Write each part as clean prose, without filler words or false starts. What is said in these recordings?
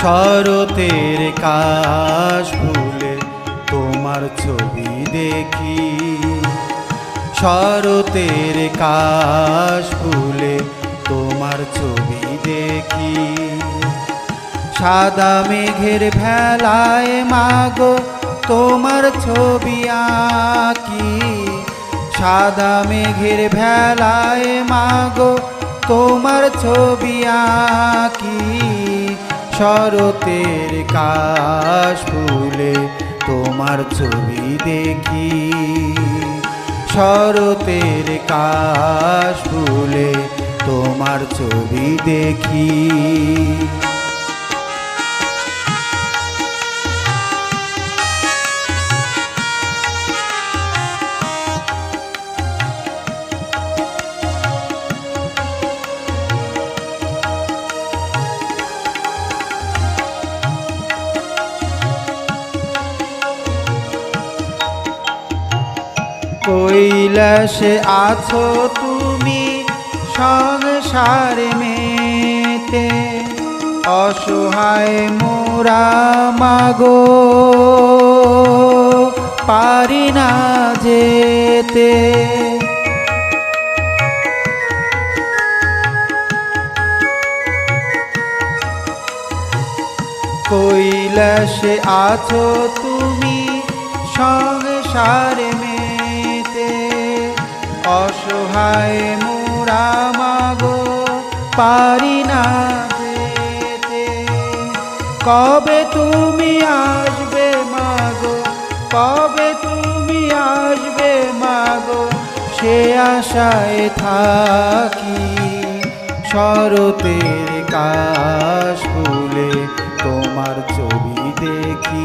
শরতের কাশ ফুলে তোমার ছবি দেখি, শরতের কাশ ফুলে তোমার ছবি দেখি। সাদা মেঘের ভেলায় মাগো তোমার ছবি আঁকি, সাদা মেঘের ভেলায় মাগো তোমার ছবি আঁকি। শরতের কাশ ফুলে তোমার ছবি দেখি, শরতের কাশ ফুলে তোমার ছবি দেখি। কৈলাসে আছো তুমি সংসারে মেতে, অসহায় মোরা মাগো পারি না যেতে। কৈলাসে আছো তুমি সংসারে মেতে, অসহায় মোরা মাগো পারি না যেতে। কবে তুমি আসবে মাগো, কবে তুমি আসবে মাগো, সে আশায় থাকি। শরতের কাশ ফুলে তোমার ছবি দেখি,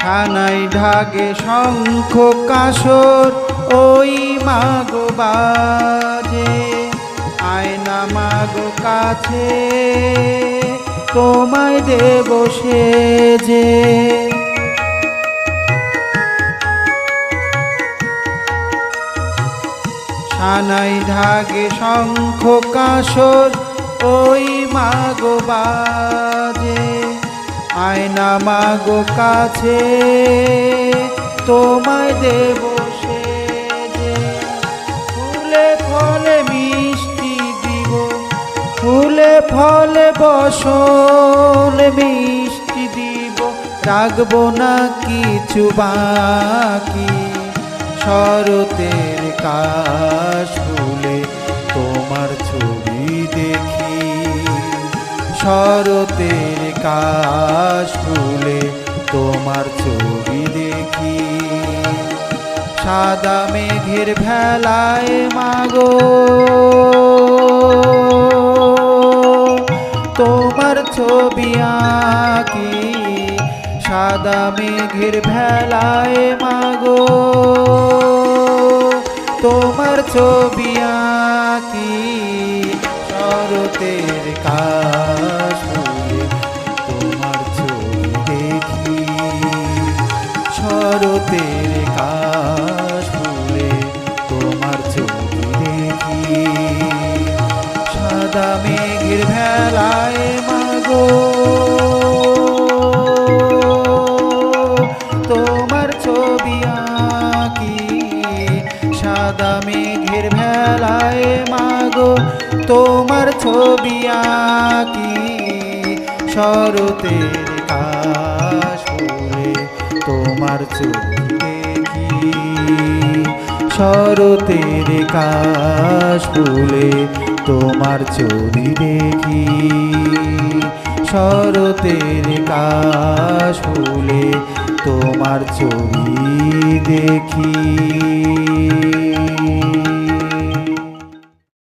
সানাই ঢাকে শঙ্খ কাসর ওই মাগো বাজে। আয়না মাগো কাছে তোমায় দেব সেজে, সানাই ঢাকে শঙ্খ কাসর ওই মাগো বাজে। আয়না মাগো কাছে তোমায় দেব সেজে। ফুলে ফলে মিষ্টি দিব, ফুলে ফলে বসন মিষ্টি দিব, রাখবো না কিছু বাকি। শরতের কাশ ফুলে তোমার ছবি দেখি, শরতের কাশ ফুলে তোমার ছবি দেখি। সাদা মেঘের ভেলায় মাগো তোমার ছবি আঁকি, সাদা মেঘের ভেলায় মাগো তোমার ছবি আঁকি। শরতের কাশ ফুলে তোমার ছবি দেখি, শরতের কাশ ফুলে তোমার ছবি দেখি। সাদা মেঘের ভেলায় মাগো তোমার ছবি আঁকি, সাদা মেঘের ভেলায় মাগো তোমার ছবি আঁকি। শরতের কাশ ফুলে তোমার ছবি দেখি, শরতের কাশ ফুলে তোমার ছবি দেখি, শরতের কাশ ফুলে তোমার ছবি দেখি।